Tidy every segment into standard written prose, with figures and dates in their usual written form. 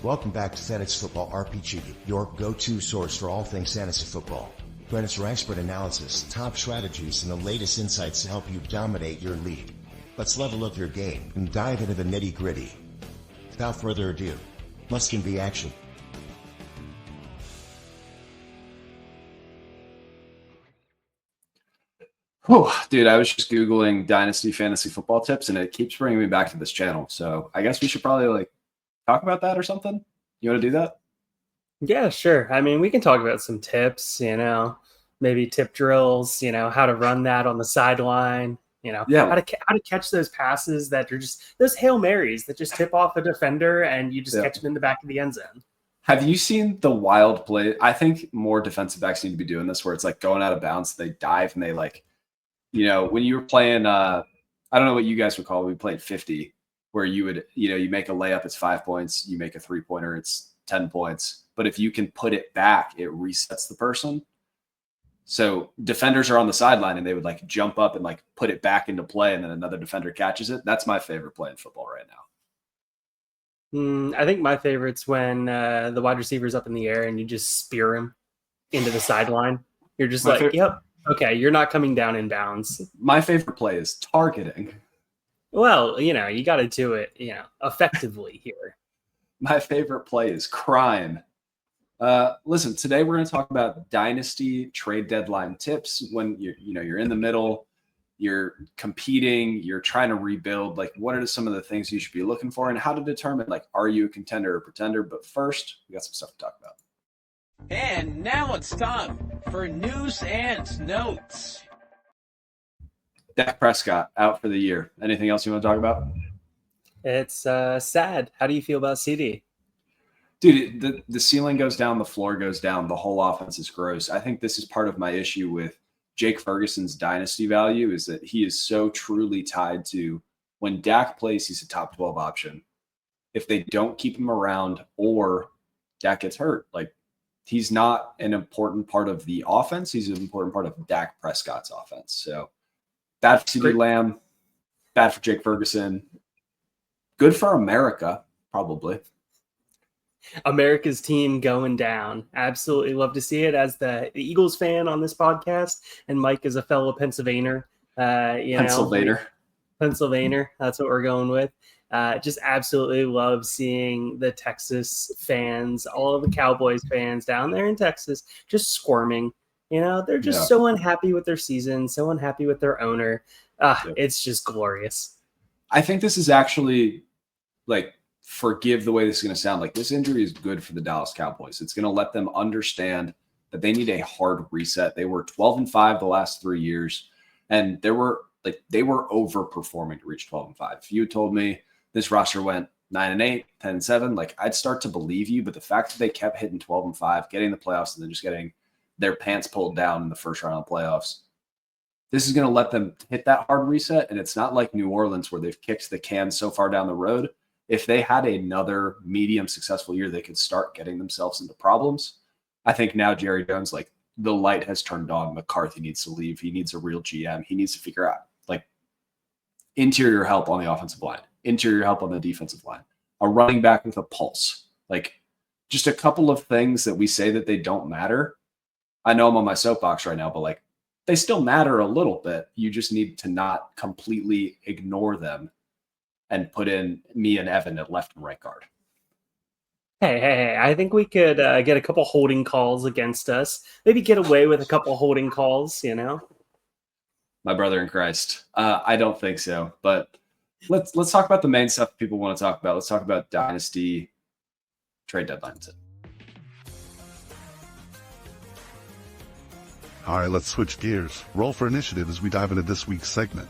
Welcome back to Fantasy Football RPG, your go-to source for all things fantasy football. Join us for expert analysis, top strategies, and the latest insights to help you dominate your league. Let's level up your game and dive into the nitty-gritty. Without further ado, let's get into action. Oh, dude, I was just Googling Dynasty fantasy football tips, and it keeps bringing me back to this channel. So I guess we should probably talk about that or something. You want to do that? Yeah, sure. I mean, we can talk about some tips, maybe tip drills, how to run that on the sideline, how to catch those passes that are just those Hail Marys that just tip off a defender and you just catch them in the back of the end zone. Have you seen the wild play? I think more defensive backs need to be doing this where it's like going out of bounds, they dive and they when you were playing, I don't know what you guys would call it. We played 50 where you would, you make a layup, it's 5 points. You make a 3-pointer, it's 10 points. But if you can put it back, it resets the person. So defenders are on the sideline and they would jump up and put it back into play and then another defender catches it. That's my favorite play in football right now. I think my favorite's when the wide receiver's up in the air and you just spear him into the sideline. You're just yep. Okay, you're not coming down in bounds. My favorite play is targeting. Well, you got to do it, effectively here. My favorite play is crime. Listen, today we're going to talk about Dynasty trade deadline tips when you're in the middle, you're competing, you're trying to rebuild. What are some of the things you should be looking for and how to determine, are you a contender or pretender? But first, we got some stuff to talk about. And now it's time for news and notes. Dak Prescott out for the year. Anything else you want to talk about? It's sad. How do you feel about CD? Dude, the ceiling goes down, the floor goes down, the whole offense is gross. I think this is part of my issue with Jake Ferguson's dynasty value is that he is so truly tied to when Dak plays, he's a top 12 option. If they don't keep him around or Dak gets hurt, he's not an important part of the offense. He's an important part of Dak Prescott's offense. So bad for CeeDee Lamb, bad for Jake Ferguson, good for America, probably. America's team going down. Absolutely love to see it as the Eagles fan on this podcast. And Mike is a fellow Pennsylvanian. Pennsylvania. That's what we're going with. Just absolutely love seeing the Texas fans, all of the Cowboys fans down there in Texas, just squirming. They're just so unhappy with their season, so unhappy with their owner. It's just glorious. I think this is actually forgive the way this is going to sound. This injury is good for the Dallas Cowboys. It's going to let them understand that they need a hard reset. They were 12-5 the last 3 years, and they were overperforming to reach 12-5. If you had told me this roster went 9-8, 10-7, I'd start to believe you. But the fact that they kept hitting 12-5, getting the playoffs, and then just getting their pants pulled down in the first round of playoffs, this is going to let them hit that hard reset. And it's not like New Orleans where they've kicked the can so far down the road. If they had another medium successful year, they could start getting themselves into problems. I think now Jerry Jones, the light has turned on. McCarthy needs to leave. He needs a real GM. He needs to figure out interior help on the offensive line, interior help on the defensive line, a running back with a pulse, just a couple of things that we say that they don't matter. I know I'm on my soapbox right now, but they still matter a little bit. You just need to not completely ignore them and put in me and Evan at left and right guard. Hey, I think we could get a couple holding calls against us. Maybe get away with a couple holding calls, My brother in Christ. I don't think so, but let's talk about the main stuff people want to talk about. Let's talk about Dynasty trade deadlines. All right, let's switch gears. Roll for initiative as we dive into this week's segment.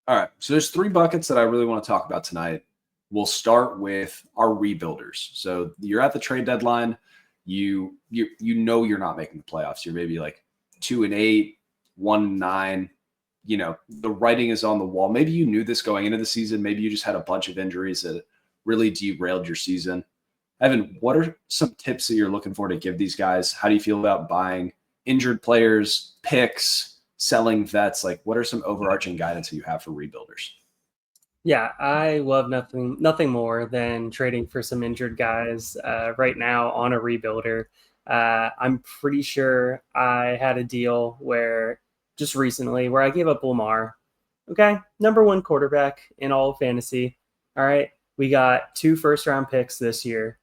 All right, so there's 3 buckets that I really want to talk about tonight. We'll start with our rebuilders. So you're at the trade deadline. You know you're not making the playoffs. You're maybe 2-8, 1-9. The writing is on the wall. Maybe you knew this going into the season. Maybe you just had a bunch of injuries that really derailed your season. Evan, what are some tips that you're looking for to give these guys? How do you feel about buying injured players, picks, selling vets, like what are some overarching guidance that you have for rebuilders? Yeah, I love nothing more than trading for some injured guys right now on a rebuilder. I'm pretty sure I had a deal where just recently where I gave up Lamar. Okay, number one quarterback in all of fantasy. All right, we got 2 first-round picks this year,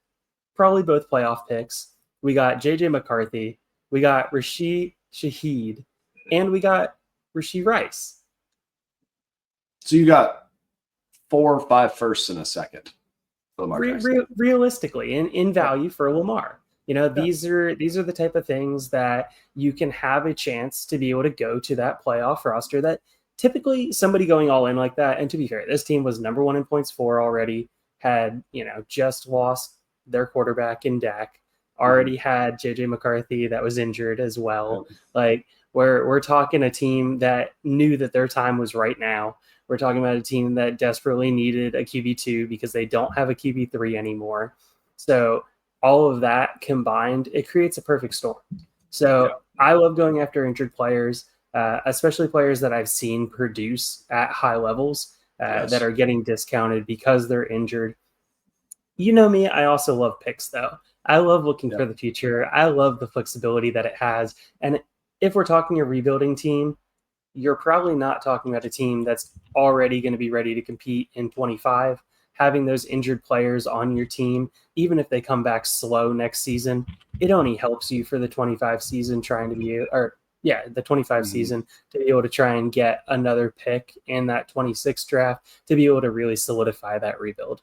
probably both playoff picks. We got JJ McCarthy, we got Rashid Shaheed, and we got Rashid Rice. So you got 4 or 5 firsts and a second. Realistically, in value for Lamar. These are the type of things that you can have a chance to be able to go to that playoff roster that typically somebody going all in like that. And to be fair, this team was number 1 in points for already, had, just lost their quarterback in Dak, already had JJ McCarthy that was injured as well. Like we're talking a team that knew that their time was right now. We're talking about a team that desperately needed a QB2 because they don't have a QB3 anymore. So all of that combined, it creates a perfect storm. So I love going after injured players, especially players that I've seen produce at high levels that are getting discounted because they're injured. You know me, I also love picks, though. I love looking for the future. I love the flexibility that it has. And if we're talking a rebuilding team, you're probably not talking about a team that's already going to be ready to compete in 25. Having those injured players on your team, even if they come back slow next season, it only helps you for the 25 season the 25 season to be able to try and get another pick in that 26 draft to be able to really solidify that rebuild.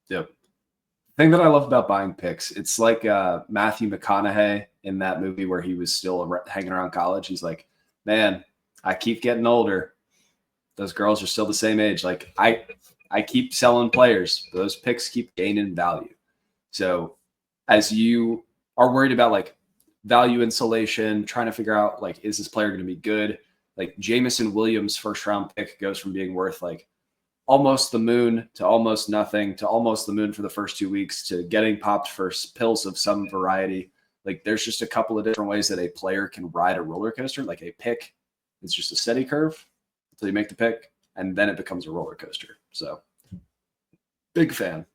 Yep. The thing that I love about buying picks, it's like Matthew McConaughey in that movie where he was still hanging around college. He's like, man, I keep getting older. Those girls are still the same age. Like I keep selling players. Those picks keep gaining value. So as you are worried about like value insulation, trying to figure out like, is this player going to be good? Like Jameson Williams' first round pick goes from being worth like almost the moon to almost nothing to almost the moon for the first 2 weeks to getting popped for pills of some variety. Like there's just a couple of different ways that a player can ride a roller coaster. Like a pick, it's just a steady curve until you make the pick, and then it becomes a roller coaster. So big fan.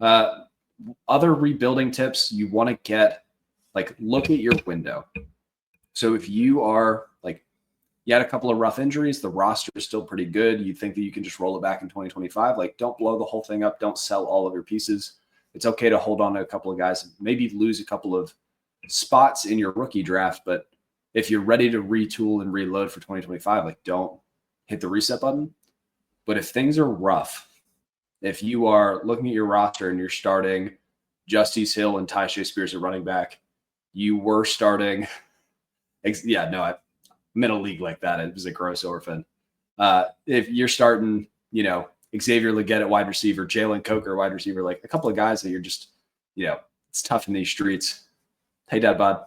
Other rebuilding tips you want to get, like look at your window. So if you are like, you had a couple of rough injuries, the roster is still pretty good. You think that you can just roll it back in 2025. Like don't blow the whole thing up. Don't sell all of your pieces. It's okay to hold on to a couple of guys, maybe lose a couple of spots in your rookie draft. But if you're ready to retool and reload for 2025, like don't hit the reset button. But if things are rough, if you are looking at your roster and you're starting Justice Hill and Ty Shea Spears at running back, you were starting. I'm in a league like that. It was a gross orphan. If you're starting, Xavier Legette at wide receiver, Jalen Coker wide receiver, like a couple of guys that you're just, it's tough in these streets. Hey, Dad Bod.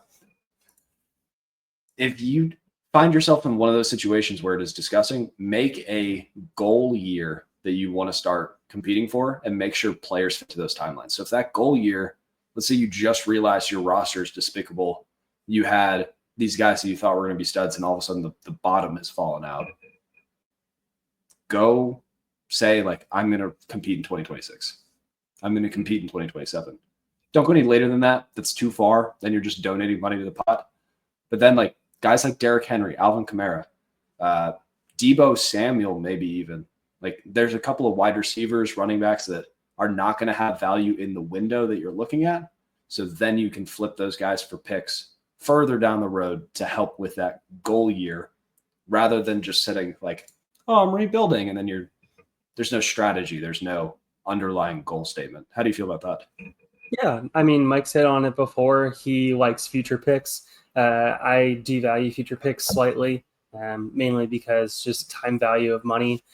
If you find yourself in one of those situations where it is discussing, make a goal year that you want to start competing for and make sure players fit to those timelines. So if that goal year, let's say you just realized your roster is despicable, you had these guys that you thought were going to be studs and all of a sudden the bottom has fallen out, go say like, I'm going to compete in 2026. I'm going to compete in 2027. Don't go any later than that. That's too far. Then you're just donating money to the pot. But then like guys like Derrick Henry, Alvin Kamara, Debo Samuel, maybe even. Like there's a couple of wide receivers, running backs that are not going to have value in the window that you're looking at. So then you can flip those guys for picks further down the road to help with that goal year rather than just sitting like, oh, I'm rebuilding. And then there's no strategy. There's no underlying goal statement. How do you feel about that? Yeah. I mean, Mike's hit on it before. He likes future picks. I devalue future picks slightly, mainly because just time value of money.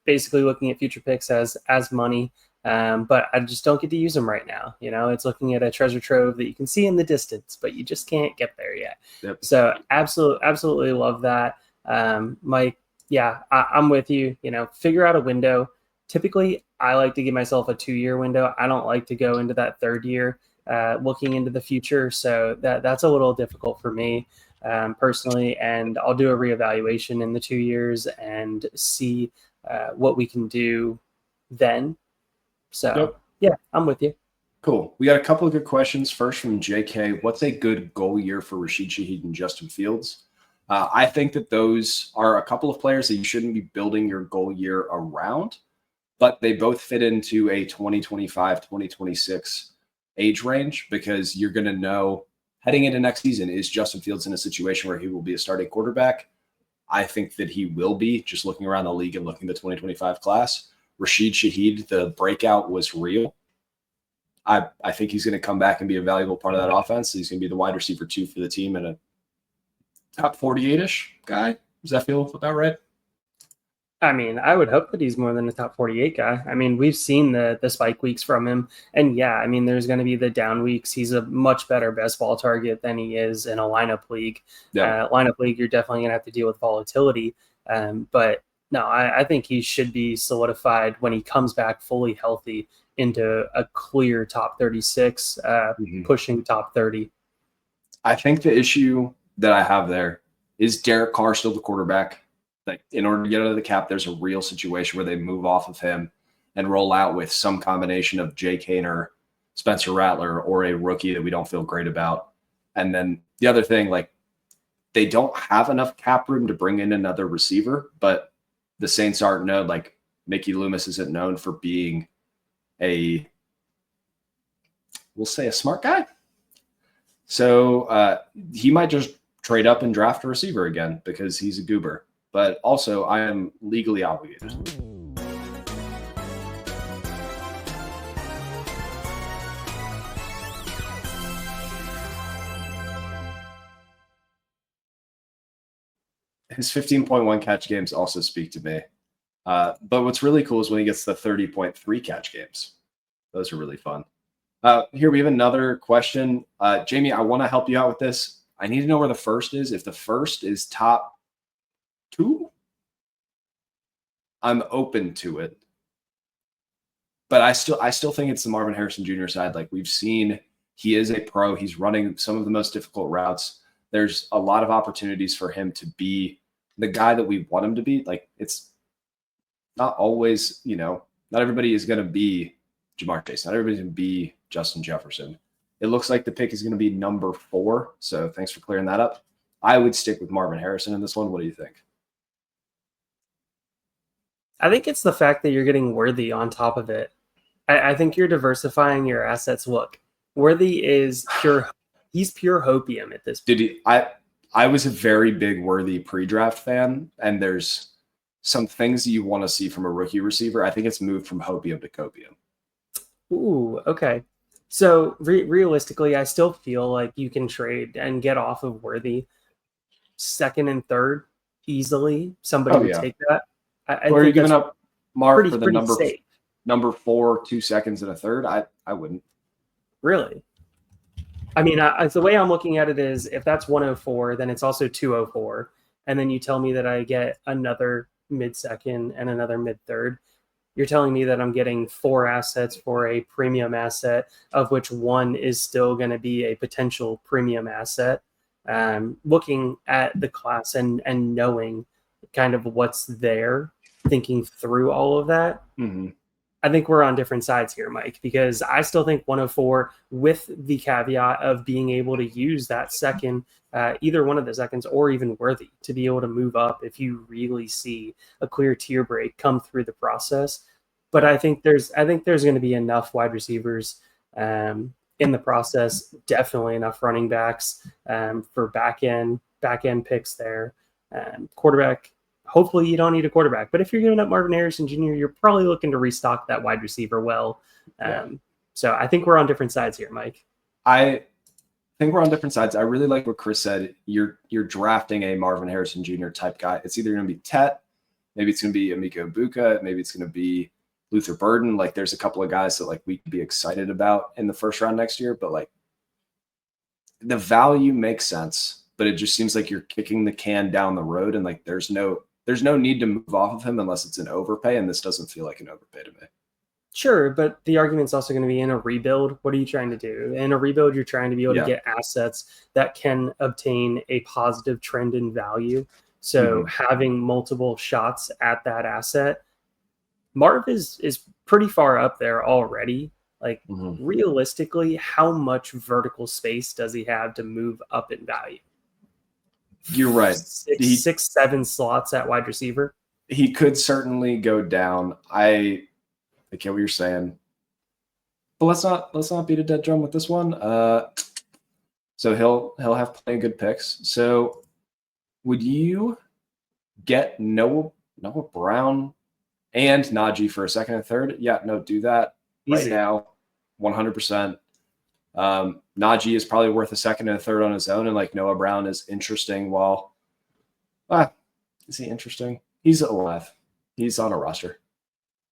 Basically looking at future picks as money, but I just don't get to use them right now. It's looking at a treasure trove that you can see in the distance, but you just can't get there yet. Yep. So absolutely love that. Mike, yeah, I'm with you. Figure out a window. Typically, I like to give myself a 2-year window. I don't like to go into that 3rd year looking into the future. So that's a little difficult for me. personally, and I'll do a reevaluation in the 2 years and see what we can do then. So, yeah, I'm with you. Cool. We got a couple of good questions. First from JK, what's a good goal year for Rashid Shaheed and Justin Fields? I think that those are a couple of players that you shouldn't be building your goal year around, but they both fit into a 2025, 2026 age range, because you're going to know heading into next season, is Justin Fields in a situation where he will be a starting quarterback? I think that he will be, just looking around the league and looking at the 2025 class. Rashid Shaheed, the breakout was real. I think he's going to come back and be a valuable part of that offense. He's going to be the wide receiver 2 for the team and a top 48-ish guy. Does that feel about right? I mean, I would hope that he's more than a top 48 guy. I mean, we've seen the spike weeks from him. And yeah, I mean, there's going to be the down weeks. He's a much better best ball target than he is in a lineup league. Yeah. Lineup league, you're definitely going to have to deal with volatility. But no, I think he should be solidified when he comes back fully healthy into a clear top 36, pushing top 30. I think the issue that I have there is Derek Carr still the quarterback. Like, in order to get out of the cap, there's a real situation where they move off of him and roll out with some combination of Jay Kaner, Spencer Rattler, or a rookie that we don't feel great about. And then the other thing, like, they don't have enough cap room to bring in another receiver, but the Saints aren't known, like, Mickey Loomis isn't known for being we'll say a smart guy. So he might just trade up and draft a receiver again because he's a goober. But also, I am legally obligated. His 15.1 catch games also speak to me. But what's really cool is when he gets the 30.3 catch games. Those are really fun. Here we have another question. Jamie, I want to help you out with this. I need to know where the first is. If the first is top 2, I'm open to it. But I still think it's the Marvin Harrison Jr. side. Like, we've seen, he is a pro. He's running some of the most difficult routes. There's a lot of opportunities for him to be the guy that we want him to be. Like, it's not always, not everybody is going to be Jamar Chase. Not everybody's going to be Justin Jefferson. It looks like the pick is going to be number 4. So thanks for clearing that up. I would stick with Marvin Harrison in this one. What do you think? I think it's the fact that you're getting Worthy on top of it. I think you're diversifying your assets. Look, Worthy is pure. He's pure hopium at this point. I was a very big Worthy pre-draft fan, and there's some things that you want to see from a rookie receiver. I think it's moved from hopium to copium. Ooh, okay. So realistically, I still feel like you can trade and get off of Worthy 2nd and 3rd easily. Somebody would take that. Or are you giving up Mark for the safe. number 4, 2 seconds and a third? I wouldn't. Really? I mean, the way I'm looking at it is, if that's 104, then it's also 204. And then you tell me that I get another mid-second and another mid-third. You're telling me that I'm getting 4 assets for a premium asset, of which one is still going to be a potential premium asset. Looking at the class and knowing kind of what's there, thinking through all of that, I think we're on different sides here, Mike, because I still think 104, with the caveat of being able to use that second, either one of the seconds or even Worthy, to be able to move up if you really see a clear tier break come through the process. But I think there's going to be enough wide receivers in the process, definitely enough running backs for back end picks there. Quarterback, hopefully you don't need a quarterback, but if you're giving up Marvin Harrison Jr., you're probably looking to restock that wide receiver well. So I think we're on different sides here, Mike. I think we're on different sides. I really like what Chris said. You're drafting a Marvin Harrison Jr. type guy. It's either going to be Tet, maybe it's going to be Emeka Ibuka, maybe it's going to be Luther Burden. Like, there's a couple of guys that, like, we could be excited about in the first round next year, but, like, the value makes sense, but it just seems like you're kicking the can down the road, and, like, there's no need to move off of him unless it's an overpay, and this doesn't feel like an overpay to me. Sure, but the argument's also going to be in a rebuild. What are you trying to do? In a rebuild, you're trying to be able to get assets that can obtain a positive trend in value. So having multiple shots at that asset, Marv is pretty far up there already. Like realistically, how much vertical space does he have to move up in value? You're right. Six, 7 slots at wide receiver. He could certainly go down. I get what you're saying, but let's not beat a dead drum with this one. So he'll have plenty of good picks. So would you get Noah Brown and Najee for a second and third? Yeah, no, do that right now, 100%. Najee is probably worth a second and a third on his own, and like Noah Brown is interesting. Is he interesting? He's alive. He's on a roster.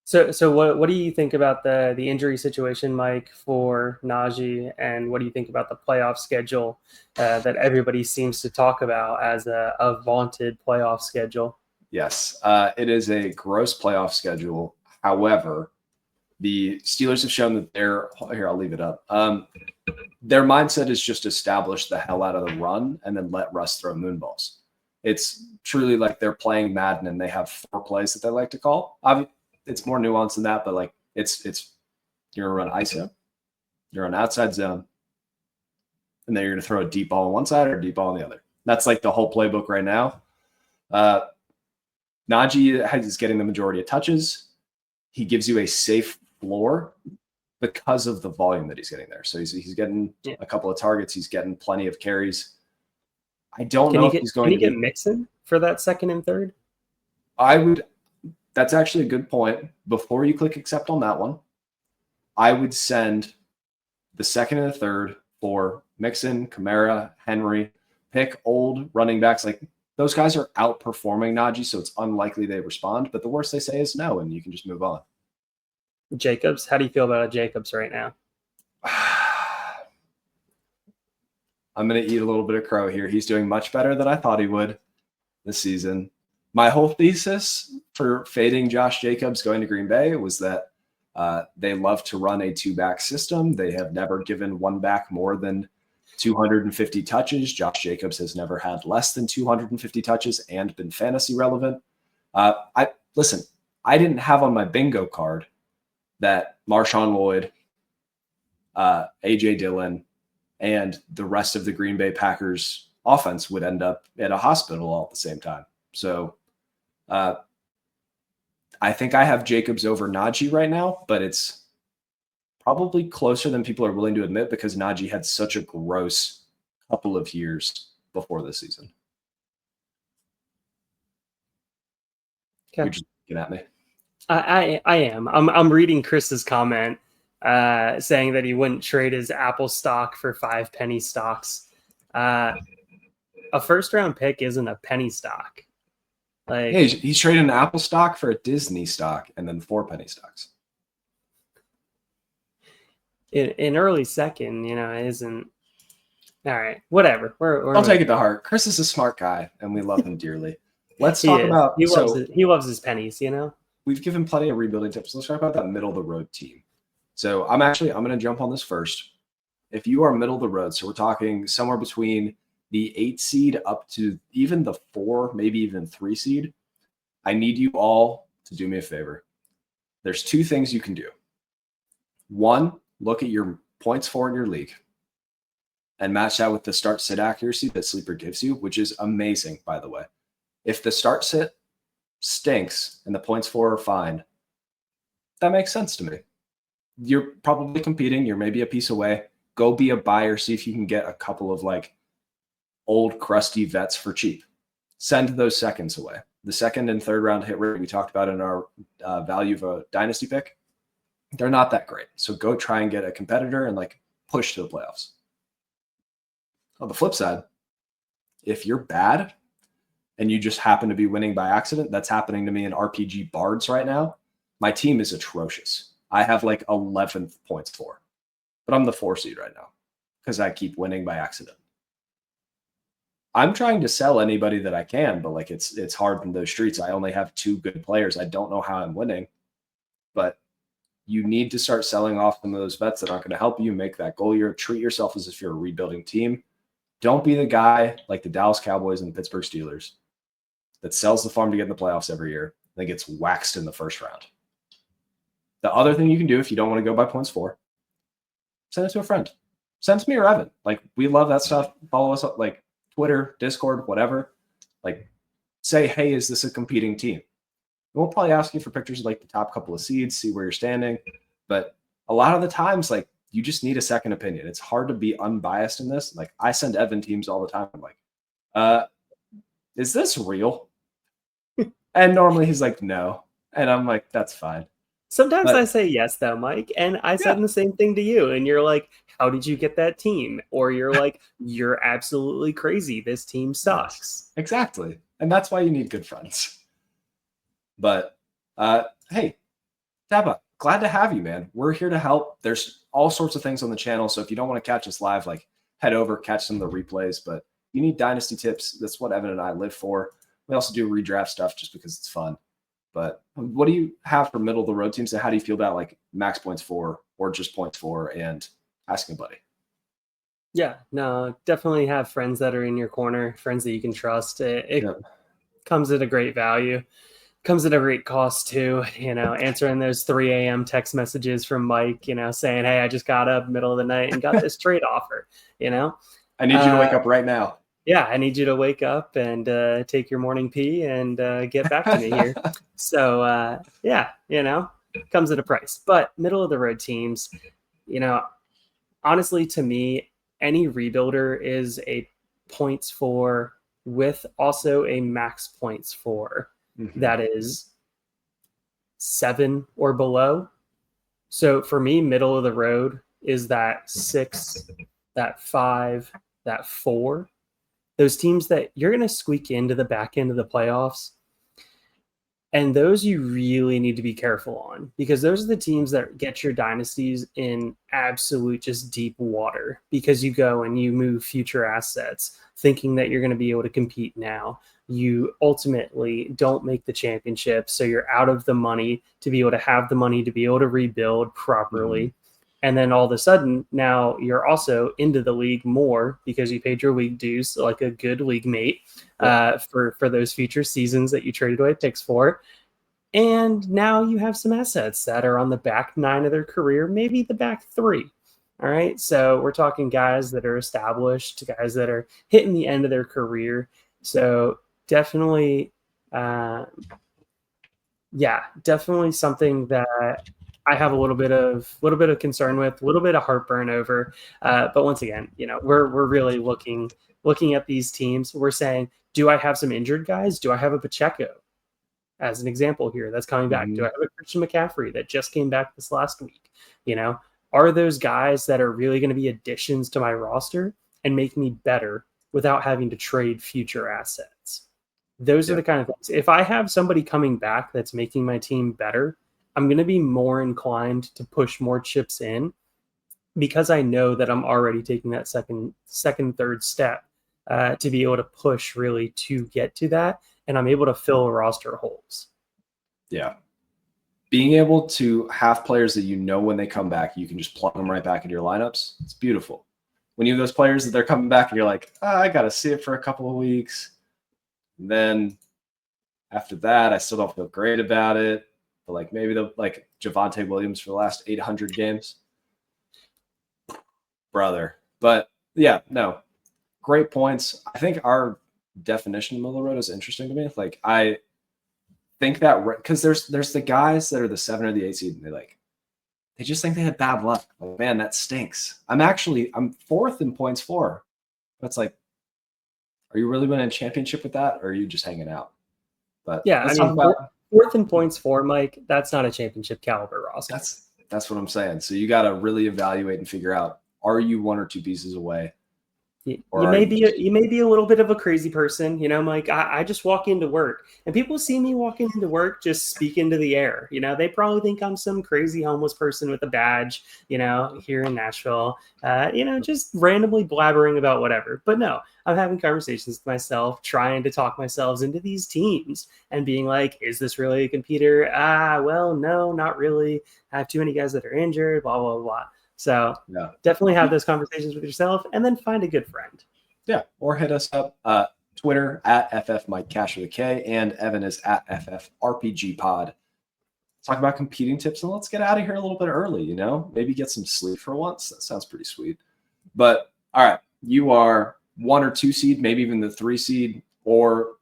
So what do you think about the injury situation, Mike, for Najee, and what do you think about the playoff schedule that everybody seems to talk about as a vaunted playoff schedule? Yes, it is a gross playoff schedule. However, the Steelers have shown that here, I'll leave it up. Their mindset is just establish the hell out of the run and then let Russ throw moonballs. It's truly like they're playing Madden and they have 4 plays that they like to call. It's more nuanced than that, but like it's you're gonna run ISO, you're on outside zone, and then you're gonna throw a deep ball on one side or a deep ball on the other. That's like the whole playbook right now. Najee is getting the majority of touches. He gives you a safe floor because of the volume that he's getting there. So he's getting a couple of targets. He's getting plenty of carries. I don't know if he's going to get Mixon for that second and third. That's actually a good point. Before you click accept on that one, I would send the second and the third for Mixon, Kamara, Henry. Pick old running backs. Like those guys are outperforming Najee, so it's unlikely they respond. But the worst they say is no, and you can just move on. Jacobs, how do you feel about Jacobs right now? I'm going to eat a little bit of crow here. He's doing much better than I thought he would this season. My whole thesis for fading Josh Jacobs going to Green Bay was that they love to run a 2-back system. They have never given one back more than 250 touches. Josh Jacobs has never had less than 250 touches and been fantasy relevant. I didn't have on my bingo card that Marshawn Lloyd, A.J. Dillon, and the rest of the Green Bay Packers offense would end up at a hospital all at the same time. So I think I have Jacobs over Najee right now, but it's probably closer than people are willing to admit because Najee had such a gross couple of years before this season. Okay. You're just looking at me. I am. I'm reading Chris's comment saying that he wouldn't trade his Apple stock for 5 penny stocks. A first-round pick isn't a penny stock. Like, hey, he's trading an Apple stock for a Disney stock and then 4 penny stocks. In early second, it isn't. All right, whatever. I'll take it to heart. Chris is a smart guy, and we love him dearly. Let's talk about. He loves his pennies. We've given plenty of rebuilding tips. Let's talk about that middle of the road team. So I'm going to jump on this first. If you are middle of the road, so we're talking somewhere between the 8 seed up to even the 4, maybe even 3 seed, I need you all to do me a favor. There's 2 things you can do. 1, look at your points for in your league and match that with the start sit accuracy that Sleeper gives you, which is amazing, by the way. If the start sit stinks and the points for are fine, that makes sense to me. You're probably competing. You're maybe a piece away. Go be a buyer. See if you can get a couple of like old crusty vets for cheap. Send those seconds away. The second and third round hit rate we talked about in our value of a dynasty pick, they're not that great. So go try and get a competitor and like push to the playoffs. On the flip side, if you're bad and you just happen to be winning by accident, that's happening to me in RPG Bards right now. My team is atrocious. I have like 11th points for, but I'm the 4 seed right now because I keep winning by accident. I'm trying to sell anybody that I can, but like it's hard in those streets. I only have 2 good players. I don't know how I'm winning, but you need to start selling off some of those vets that aren't going to help you make that goal year. Treat yourself as if you're a rebuilding team. Don't be the guy like the Dallas Cowboys and the Pittsburgh Steelers that sells the farm to get in the playoffs every year, then gets waxed in the first round. The other thing you can do if you don't want to go by points for, send it to a friend. Send it to me or Evan. Like, we love that stuff. Follow us up, like Twitter, Discord, whatever. Like, say, hey, is this a competing team? We'll probably ask you for pictures of like the top couple of seeds, see where you're standing. But a lot of the times, like, you just need a second opinion. It's hard to be unbiased in this. Like, I send Evan teams all the time. I'm like, is this real? And normally he's like, no. And I'm like, that's fine. Sometimes I say yes, though, Mike. And I said the same thing to you. And you're like, how did you get that team? Or you're like, you're absolutely crazy. This team sucks. Yes, exactly. And that's why you need good friends. But hey, Taba, glad to have you, man. We're here to help. There's all sorts of things on the channel. So if you don't want to catch us live, like head over, catch some of the replays. But you need Dynasty tips. That's what Evan and I live for. We also do redraft stuff just because it's fun. But what do you have for middle of the road teams? And how do you feel about like max points for or just points for and asking a buddy? Yeah, no, definitely have friends that are in your corner, friends that you can trust. It comes at a great value, comes at a great cost too. You know, answering those 3 a.m. text messages from Mike, you know, saying, hey, I just got up middle of the night and got this trade offer, you know. I need you to wake up right now. Yeah, I need you to wake up and take your morning pee and get back to me here. So, yeah, you know, comes at a price. But middle of the road teams, you know, honestly, to me, any rebuilder is a points for with also a max points for that is 7 or below. So for me, middle of the road is that 6, that 5, that 4. Those teams that you're going to squeak into the back end of the playoffs. And those you really need to be careful on because those are the teams that get your dynasties in absolute just deep water because you go and you move future assets thinking that you're going to be able to compete now. You ultimately don't make the championship. So you're out of the money to be able to have the money to be able to rebuild properly. And then all of a sudden, now you're also into the league more because you paid your league dues like a good league mate for those future seasons that you traded away picks for. And now you have some assets that are on the back 9 of their career, maybe the back 3. All right. So we're talking guys that are established, guys that are hitting the end of their career. So definitely, definitely something that I have a little bit of concern with, a little bit of heartburn over. But once again, you know, we're really looking at these teams. We're saying, do I have some injured guys? Do I have a Pacheco as an example here that's coming back? Do I have a Christian McCaffrey that just came back this last week? You know, are those guys that are really going to be additions to my roster and make me better without having to trade future assets? Those are the kind of things. If I have somebody coming back that's making my team better, I'm going to be more inclined to push more chips in because I know that I'm already taking that second, third step to be able to push really to get to that. And I'm able to fill roster holes. Yeah. Being able to have players that you know when they come back, you can just plug them right back into your lineups. It's beautiful. When you have those players that they're coming back and you're like, I got to see it for a couple of weeks. And then after that, I still don't feel great about it. But like maybe like Javonte Williams for the last 800 games. Brother. But yeah, no. Great points. I think our definition of middle of the road is interesting to me. Like I think that because there's the guys that are the 7 or the 8 seed and they just think they had bad luck. Like, man, that stinks. I'm 4th in points for. But it's like, are you really winning a championship with that? Or are you just hanging out? But yeah, I mean, 4th in points for, Mike, that's not a championship caliber roster. That's what I'm saying. So you got to really evaluate and figure out, are you 1 or 2 pieces away You may be a little bit of a crazy person, Mike. I just walk into work and people see me walking into work, just speak into the air. They probably think I'm some crazy homeless person with a badge, here in Nashville, just randomly blabbering about whatever. But no, I'm having conversations with myself, trying to talk myself into these teams and being like, is this really a competitor? Well, no, not really. I have too many guys that are injured, blah, blah, blah. So definitely have those conversations with yourself and then find a good friend. Yeah. Or hit us up Twitter at FFMikeCash with a K, and Evan is at FFRPGPod. Talk about competing tips and let's get out of here a little bit early, maybe get some sleep for once. That sounds pretty sweet. But all right, you are 1 or 2 seed, maybe even the 3 seed, or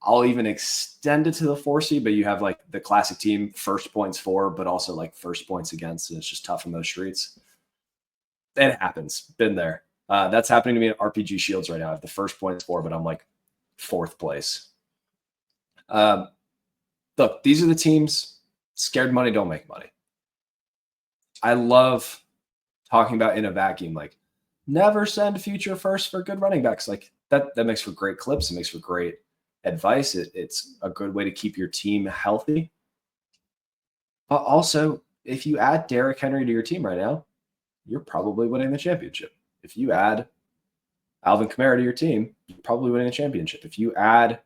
I'll even extend it to the 4 seed, but you have like the classic team first points for, but also like first points against, and it's just tough in those streets. It happens. Been there. That's happening to me at RPG Shields right now. I have the first points for, but I'm like 4th place. Look, these are the teams. Scared money don't make money. I love talking about in a vacuum, like never send future first for good running backs. Like that makes for great clips. It makes for great advice. It's a good way to keep your team healthy. But also, if you add Derrick Henry to your team right now, you're probably winning the championship. If you add Alvin Kamara to your team, you're probably winning the championship. If you add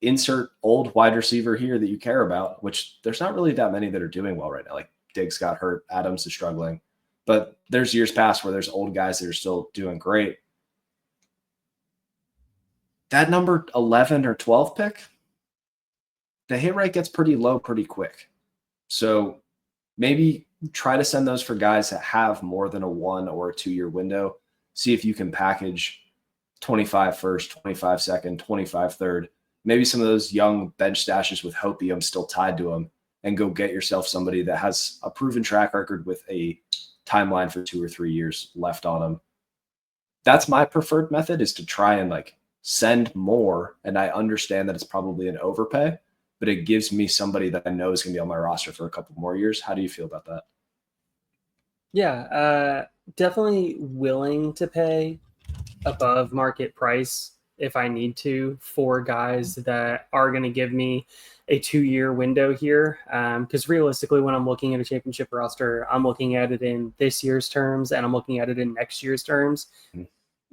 insert old wide receiver here that you care about, which there's not really that many that are doing well right now. Like Diggs got hurt, Adams is struggling, but there's years past where there's old guys that are still doing great. That number 11 or 12 pick, the hit rate gets pretty low pretty quick. So maybe try to send those for guys that have more than a 1 or a 2 year window. See if you can package 25 first, 25 second, 25 third, maybe some of those young bench stashes with hopium still tied to them, and go get yourself somebody that has a proven track record with a timeline for 2 or 3 years left on them. That's my preferred method, is to try and like send more. And I understand that it's probably an overpay, but it gives me somebody that I know is going to be on my roster for a couple more years. How do you feel about that? Yeah, definitely willing to pay above market price if I need to for guys that are going to give me a 2-year window here. Because realistically, when I'm looking at a championship roster, I'm looking at it in this year's terms and I'm looking at it in next year's terms.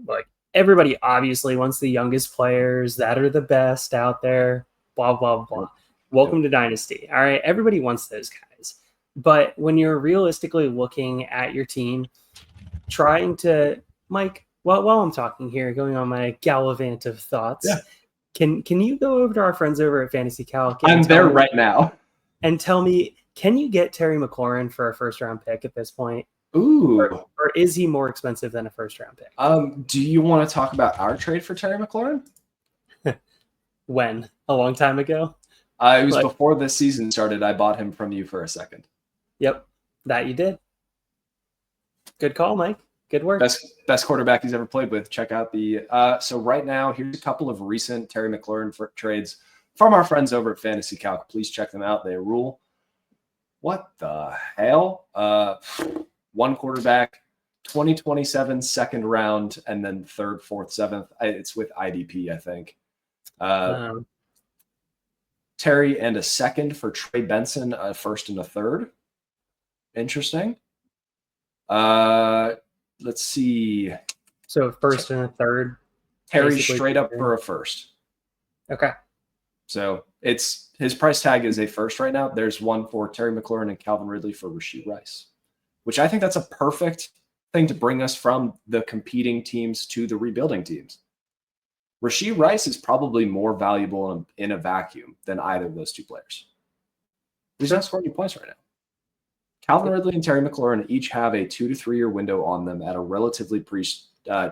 Like everybody obviously wants the youngest players that are the best out there, blah, blah, blah. Welcome to Dynasty. All right. Everybody wants those guys. But when you're realistically looking at your team, trying to, Mike, while I'm talking here, going on my gallivant of thoughts, can you go over to our friends over at Fantasy Calc? I'm there right now. And tell me, can you get Terry McLaurin for a first-round pick at this point? Ooh. Or is he more expensive than a first-round pick? Do you want to talk about our trade for Terry McLaurin? When? A long time ago? It was before the season started. I bought him from you for a second. Yep, that you did. Good call, Mike. Good work. Best quarterback he's ever played with. Check out the so right now, here's a couple of recent Terry McLaurin trades from our friends over at Fantasy Calc. Please check them out. They rule. What the hell? 1 quarterback, 2027 second round, and then 3rd, 4th, 7th. It's with IDP, I think. Terry and a second for Trey Benson, a 1st and a 3rd. Interesting. Let's see. So 1st and a 3rd. Terry straight up for a 1st. Okay. So it's his price tag is a 1st right now. There's one for Terry McLaurin and Calvin Ridley for Rashee Rice, which I think that's a perfect thing to bring us from the competing teams to the rebuilding teams. Rashee Rice is probably more valuable in a vacuum than either of those 2 players. He's not scoring any points right now. Calvin Ridley and Terry McLaurin each have a 2 to 3 year window on them at a relatively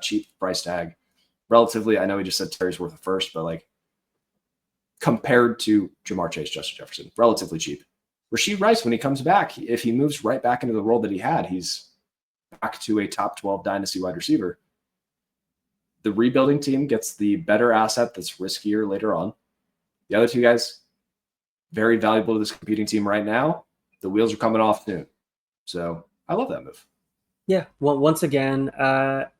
cheap price tag. Relatively, I know he just said Terry's worth a 1st, but like compared to Jamar Chase, Justin Jefferson, relatively cheap. Rashee Rice, when he comes back, if he moves right back into the role that he had, he's back to a top 12 dynasty wide receiver. The rebuilding team gets the better asset that's riskier later on. The other 2 guys, very valuable to this competing team right now. The wheels are coming off soon. So I love that move. Yeah. Well, once again,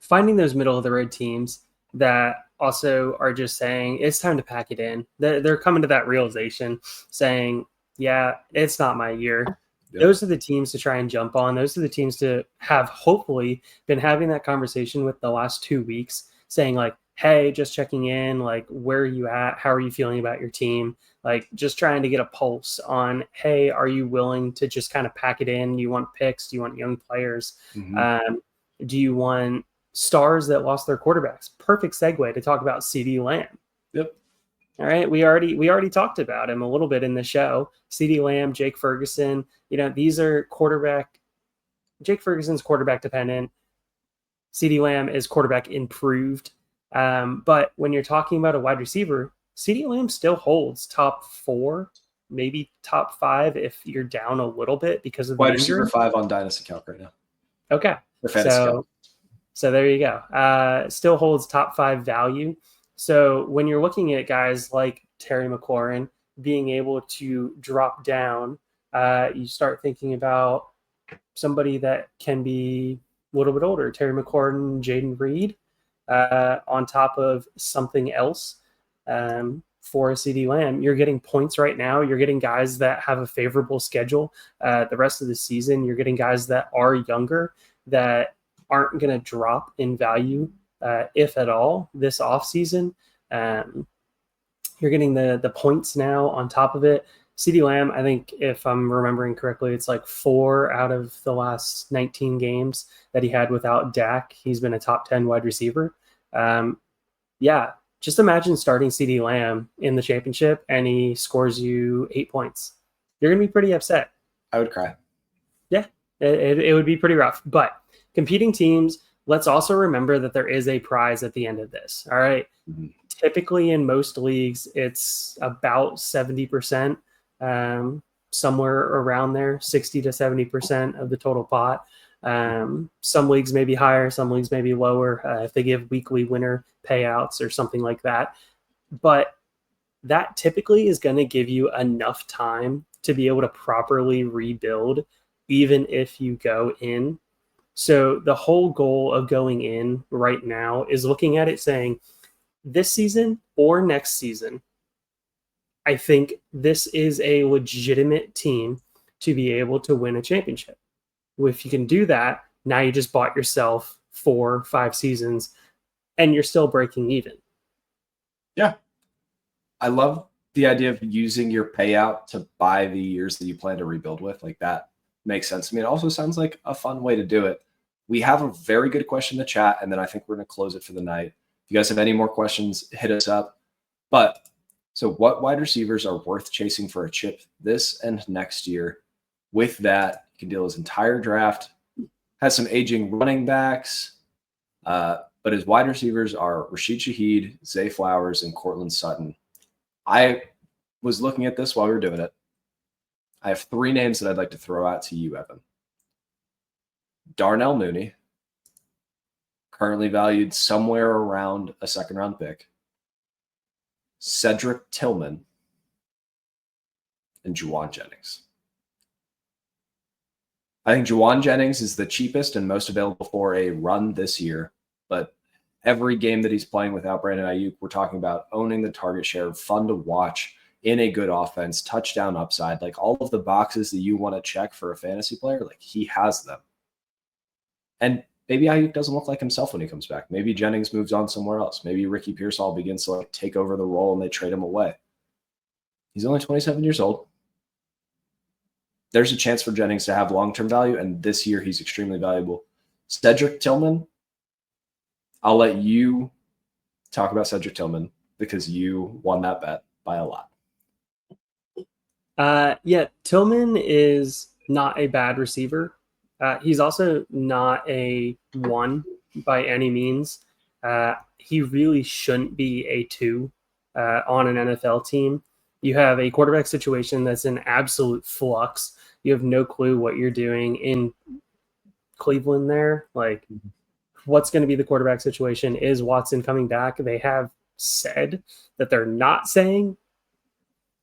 finding those middle of the road teams that also are just saying it's time to pack it in. They're coming to that realization, saying, "Yeah, it's not my year." Yep. Those are the teams to try and jump on. Those are the teams to have hopefully been having that conversation with the last 2 weeks, saying like, "Hey, just checking in. Like, where are you at? How are you feeling about your team?" Like just trying to get a pulse on, hey, are you willing to just kind of pack it in? Do you want picks? Do you want young players? Do you want stars that lost their quarterbacks? Perfect segue to talk about CD Lamb. Yep. All right, we already talked about him a little bit in the show. CD Lamb, Jake Ferguson. These are quarterback. Jake Ferguson's quarterback dependent. CD Lamb is quarterback improved. But when you're talking about a wide receiver, CD Lamb still holds top 4, maybe top 5 if you're down a little bit because of wide the injury. receiver 5 on Dynasty Calc right now. Okay, so there you go. Still holds top 5 value. So when you're looking at guys like Terry McLaurin being able to drop down, you start thinking about somebody that can be a little bit older. Terry McLaurin, Jaden Reed, on top of something else for a CD Lamb. You're getting points right now. You're getting guys that have a favorable schedule the rest of the season. You're getting guys that are younger that aren't going to drop in value, if at all, this offseason. You're getting the points now on top of it. CD Lamb, I think if I'm remembering correctly, it's like 4 out of the last 19 games that he had without Dak. He's been a top 10 wide receiver. Yeah, just imagine starting CD Lamb in the championship and he scores you 8 points. You're going to be pretty upset. I would cry. Yeah, it would be pretty rough. But competing teams, let's also remember that there is a prize at the end of this. All right. Mm-hmm. Typically in most leagues, it's about 70%, somewhere around there, 60 to 70% of the total pot. Some leagues may be higher, some leagues may be lower if they give weekly winner payouts or something like that. But that typically is going to give you enough time to be able to properly rebuild, even if you go in. So the whole goal of going in right now is looking at it saying, this season or next season, I think this is a legitimate team to be able to win a championship. If you can do that, now you just bought yourself 4-5 seasons and you're still breaking even. Yeah. I love the idea of using your payout to buy the years that you plan to rebuild with. Like that makes sense to me. It also sounds like a fun way to do it. We have a very good question in the chat, and then I think we're going to close it for the night. If you guys have any more questions, hit us up. But so what wide receivers are worth chasing for a chip this and next year? With that, you can deal his entire draft. Has some aging running backs, but his wide receivers are Rashid Shaheed, Zay Flowers, and Cortland Sutton. I was looking at this while we were doing it. I have 3 names that I'd like to throw out to you, Evan. Darnell Mooney, currently valued somewhere around a second-round pick. Cedric Tillman, and Juwan Jennings. I think Juwan Jennings is the cheapest and most available for a run this year, but every game that he's playing without Brandon Ayuk, we're talking about owning the target share, fun to watch, in a good offense, touchdown upside, like all of the boxes that you want to check for a fantasy player, like he has them. And maybe Ayuk doesn't look like himself when he comes back. Maybe Jennings moves on somewhere else. Maybe Ricky Pearsall begins to like take over the role and they trade him away. He's only 27 years old. There's a chance for Jennings to have long-term value, and this year he's extremely valuable. Cedric Tillman, I'll let you talk about Cedric Tillman because you won that bet by a lot. Yeah, Tillman is not a bad receiver. He's also not a 1 by any means. He really shouldn't be a 2 on an NFL team. You have a quarterback situation that's in absolute flux. You have no clue what you're doing in Cleveland there. Like, what's going to be the quarterback situation? Is Watson coming back? They have said that they're not saying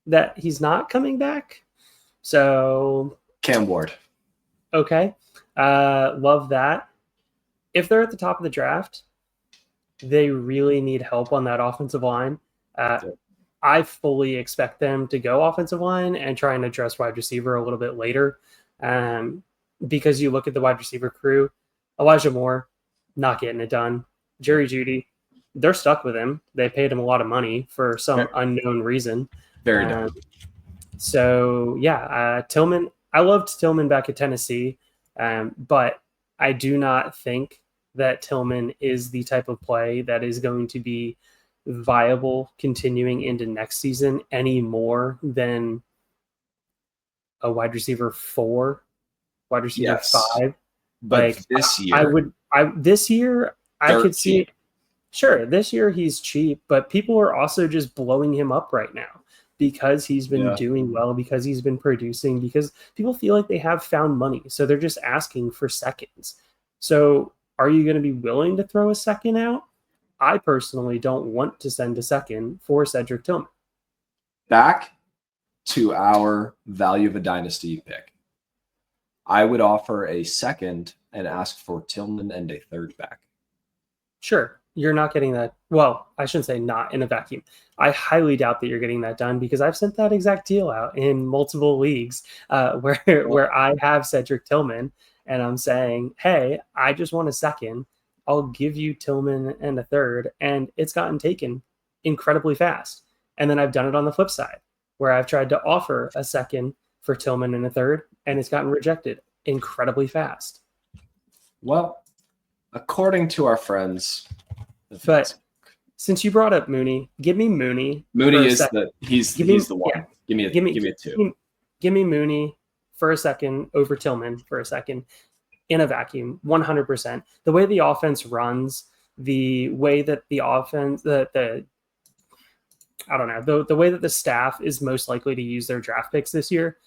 that he's not coming back. So Cam Ward. Okay. Love that. if they're at the top of the draft, they really need help on that offensive line. I fully expect them to go offensive line and try and address wide receiver a little bit later. Because you look at the wide receiver crew, Elijah Moore, not getting it done. Jerry Jeudy, they're stuck with him. They paid him a lot of money for some unknown reason. Very dumb. So, Tillman, I loved Tillman back at Tennessee, but I do not think that Tillman is the type of play that is going to be viable continuing into next season any more than a wide receiver 4, wide receiver 5. But this year, I could see it. Sure, this year he's cheap, but people are also just blowing him up right now because he's been doing well, because he's been producing, because people feel like they have found money. So they're just asking for seconds. So are you going to be willing to throw a second out? I personally don't want to send a second for Cedric Tillman. Back to our value of a dynasty pick. I would offer a second and ask for Tillman and a third back. Sure. You're not getting that. Well, I shouldn't say not in a vacuum. I highly doubt that you're getting that done because I've sent that exact deal out in multiple leagues where I have Cedric Tillman and I'm saying, hey, I just want a second. I'll give you Tillman and a third. And it's gotten taken incredibly fast. And then I've done it on the flip side where I've tried to offer a second for Tillman and a third, and it's gotten rejected incredibly fast. Well, according to our friends, but since you brought up Mooney, give me Mooney. Mooney is he's the one. Yeah. Give me a 2. Give me Mooney for a second over Tillman for a second in a vacuum, 100%. The way the offense runs, the way that the offense, the way that the staff is most likely to use their draft picks this year,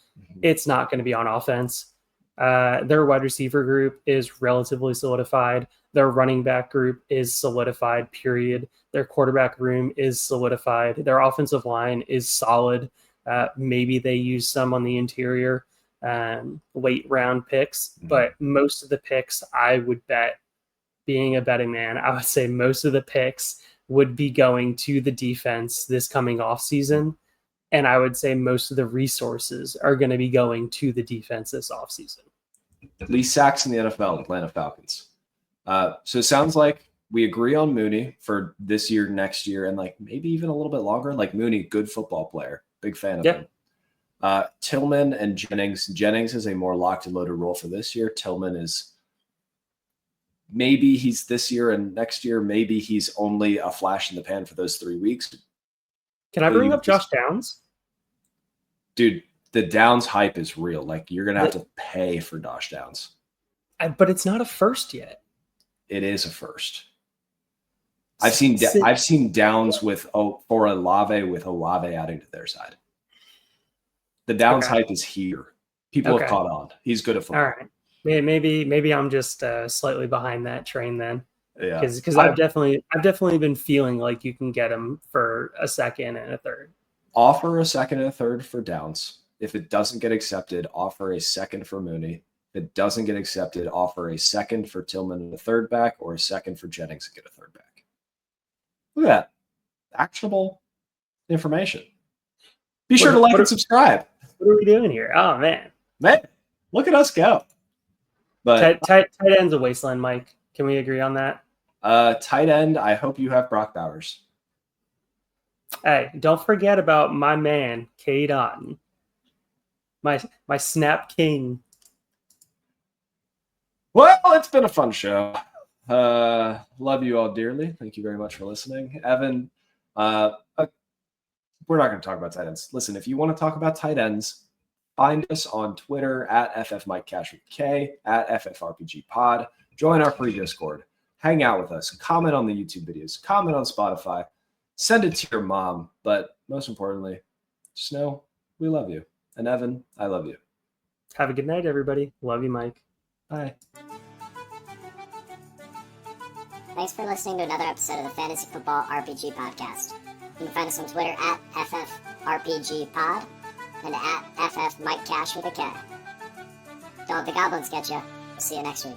it's not going to be on offense. Their wide receiver group is relatively solidified. Their running back group is solidified, period. Their quarterback room is solidified. Their offensive line is solid. Maybe they use some on the interior late round picks, but most of the picks I would bet, being a betting man, I would say most of the picks would be going to the defense this coming off season. And I would say most of the resources are going to be going to the defense this offseason. Least sacks in the NFL, Atlanta Falcons. So it sounds like we agree on Mooney for this year, next year, and like maybe even a little bit longer. Like Mooney, good football player. Big fan of him. Tillman and Jennings. Jennings is a more locked and loaded role for this year. Tillman is maybe he's this year and next year. Maybe he's only a flash in the pan for those 3 weeks. Can I bring up Josh Downs? Dude, the Downs hype is real. Like you're gonna have to pay for Josh Downs. But it's not a first yet. It is a first. I've seen Downs for Olave with Olave adding to their side. The Downs hype is here. People have caught on. He's good at football. All right. Maybe I'm just slightly behind that train then. Yeah. Because I've definitely been feeling like you can get him for a second and a third. Offer a second and a third for Downs. If it doesn't get accepted, offer a second for Mooney. If it doesn't get accepted, offer a second for Tillman and a third back, or a second for Jennings and get a third back. Look at that. Actionable information. Be sure to like and subscribe. What are we doing here? Oh, man. Look at us go. But tight end's a wasteland, Mike. Can we agree on that? Tight end, I hope you have Brock Bowers. Hey, don't forget about my man, Cade Otton. My snap king. Well, it's been a fun show. Love you all dearly. Thank you very much for listening. Evan, we're not going to talk about tight ends. Listen, if you want to talk about tight ends, find us on Twitter at FFMikeCashWithK, at FFRPGPod. Join our free Discord. Hang out with us. Comment on the YouTube videos. Comment on Spotify. Send it to your mom. But most importantly, just know we love you. And Evan, I love you. Have a good night, everybody. Love you, Mike. Bye. Thanks for listening to another episode of the Fantasy Football RPG Podcast. You can find us on Twitter at FFRPGPod and at FFMikeCash with a K. Don't let the goblins get you. We'll see you next week.